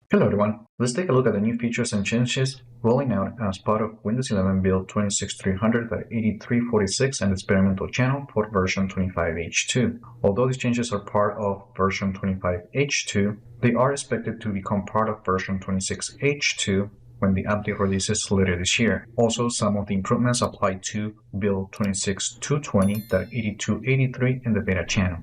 Hello everyone, let's take a look at the new features and changes rolling out as part of Windows 11 build 26300.8346 and experimental channel for version 25H2. Although these changes are part of version 25H2, they are expected to become part of version 26H2 when the update releases later this year. Also, some of the improvements apply to build 26220.8283 in the beta channel.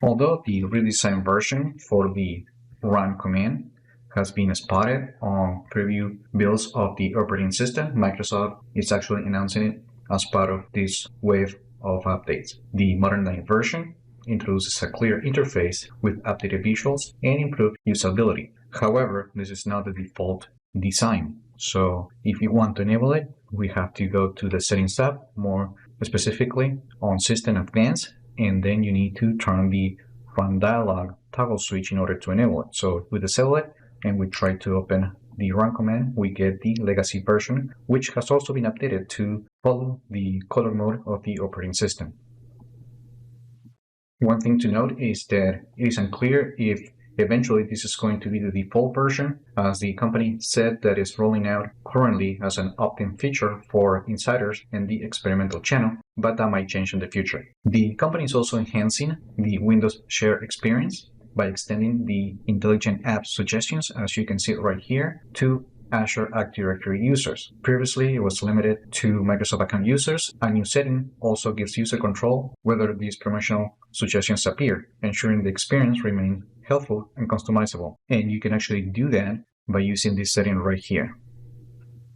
Although the redesigned version for the run command has been spotted on preview builds of the operating system, Microsoft is actually announcing it as part of this wave of updates. The modernized version introduces a clear interface with updated visuals and improved usability. However, this is not the default design. So if you want to enable it, we have to go to the Settings tab, more specifically on System Advanced, and then you need to turn the Run Dialog toggle switch in order to enable it. So we disable it and we try to open the run command, we get the legacy version, which has also been updated to follow the color mode of the operating system. One thing to note is that it is unclear if eventually this is going to be the default version, as the company said that it's rolling out currently as an opt-in feature for insiders and the experimental channel, but that might change in the future. The company is also enhancing the Windows Share experience by extending the intelligent app suggestions, as you can see right here, to Azure Active Directory users. Previously, it was limited to Microsoft account users. A new setting also gives user control whether these promotional suggestions appear, ensuring the experience remains helpful and customizable. And you can actually do that by using this setting right here.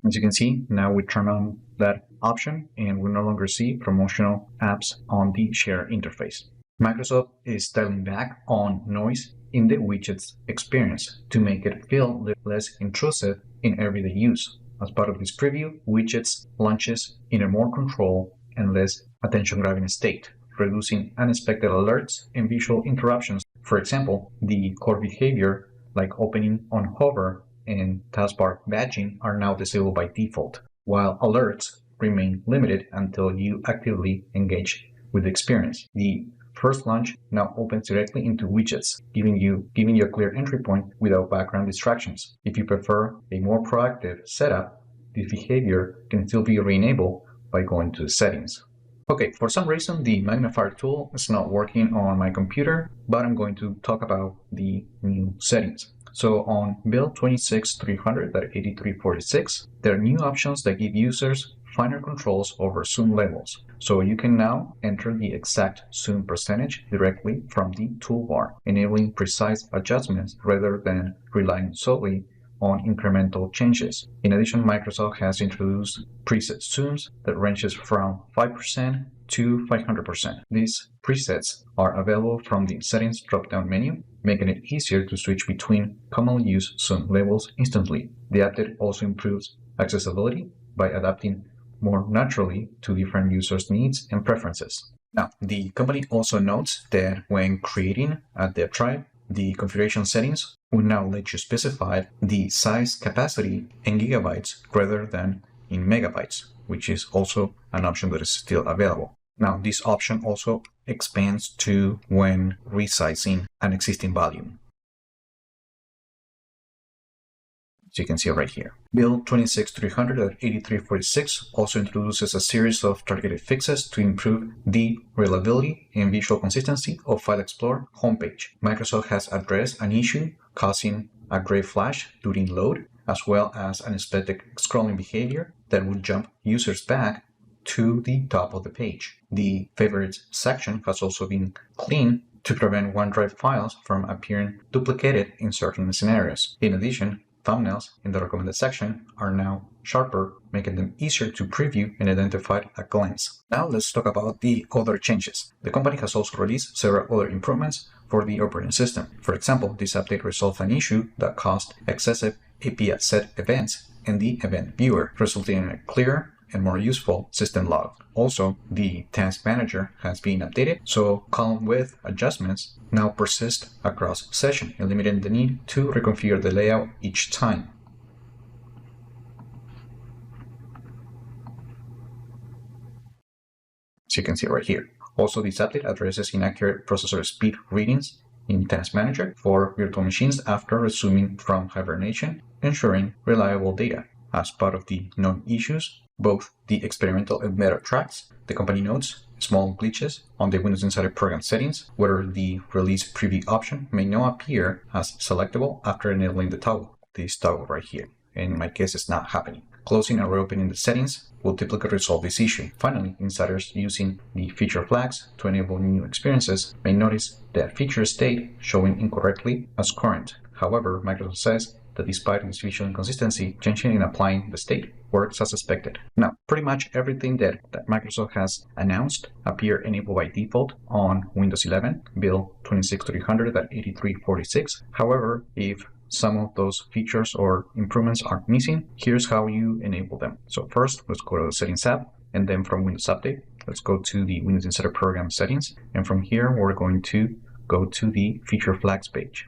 As you can see, now we turn on that option and we no longer see promotional apps on the share interface. Microsoft is dialing back on noise in the widgets experience to make it feel less intrusive in everyday use. As part of this preview, widgets launches in a more controlled and less attention-grabbing state, reducing unexpected alerts and visual interruptions. For example, the core behavior like opening on hover and taskbar badging are now disabled by default, while alerts remain limited until you actively engage with the experience. The first launch now opens directly into widgets, giving you a clear entry point without background distractions. If you prefer a more proactive setup, this behavior can still be re-enabled by going to the settings. Okay, for some reason the Magnifier tool is not working on my computer, but I'm going to talk about the new settings. So on build 26300.8346, there are new options that give users finer controls over zoom levels. So you can now enter the exact zoom percentage directly from the toolbar, enabling precise adjustments rather than relying solely on incremental changes. In addition, Microsoft has introduced preset zooms that ranges from 5% to 500%. These presets are available from the Settings drop-down menu, making it easier to switch between commonly used zoom levels instantly. The update also improves accessibility by adapting more naturally to different users' needs and preferences. Now, the company also notes that when creating a dev drive, the configuration settings will now let you specify the size, capacity in gigabytes rather than in megabytes, which is also an option that is still available. Now, this option also expands to when resizing an existing volume. As you can see right here. Build 26300.8346 also introduces a series of targeted fixes to improve the reliability and visual consistency of File Explorer homepage. Microsoft has addressed an issue causing a gray flash during load, as well as unexpected scrolling behavior that would jump users back to the top of the page. The Favorites section has also been cleaned to prevent OneDrive files from appearing duplicated in certain scenarios. In addition, thumbnails in the recommended section are now sharper, making them easier to preview and identify at a glance. Now let's talk about the other changes. The company has also released several other improvements for the operating system. For example, this update resolved an issue that caused excessive API set events in the event viewer, resulting in a clearer and more useful system log. Also, the task manager has been updated, so column width adjustments now persist across session, eliminating the need to reconfigure the layout each time. As you can see right here. Also, this update addresses inaccurate processor speed readings in Task Manager for virtual machines after resuming from hibernation, ensuring reliable data. As part of the known issues, both the experimental and meta tracks, the company notes small glitches on the Windows Insider program settings, where the release preview option may now appear as selectable after enabling the toggle, this toggle right here. And in my case, it's not happening. Closing and reopening the settings will typically resolve this issue. Finally, insiders using the feature flags to enable new experiences may notice that feature state showing incorrectly as current. However, Microsoft says that despite this visual inconsistency, changing and applying the state works as expected. Now, pretty much everything that Microsoft has announced appear enabled by default on Windows 11, build 26300.8346. However, if some of those features or improvements are missing, here's how you enable them. So first, let's go to the Settings tab, and then from Windows Update, let's go to the Windows Insider Program Settings, and from here, we're going to go to the Feature Flags page.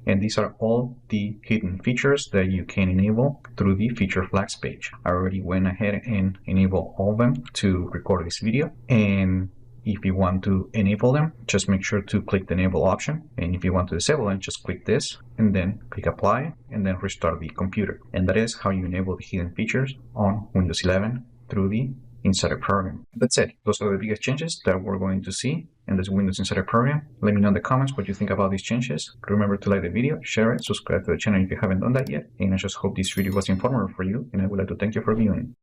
And these are all the hidden features that you can enable through the Feature Flags page. I already went ahead and enabled all of them to record this video. And if you want to enable them, just make sure to click the Enable option. And if you want to disable them, just click this and then click Apply and then restart the computer. And that is how you enable the hidden features on Windows 11 through the Insider program. That's it. Those are the biggest changes that we're going to see in this Windows Insider program. Let me know in the comments what you think about these changes. Remember to like the video, share it, subscribe to the channel if you haven't done that yet. And I just hope this video was informative for you, and I would like to thank you for viewing.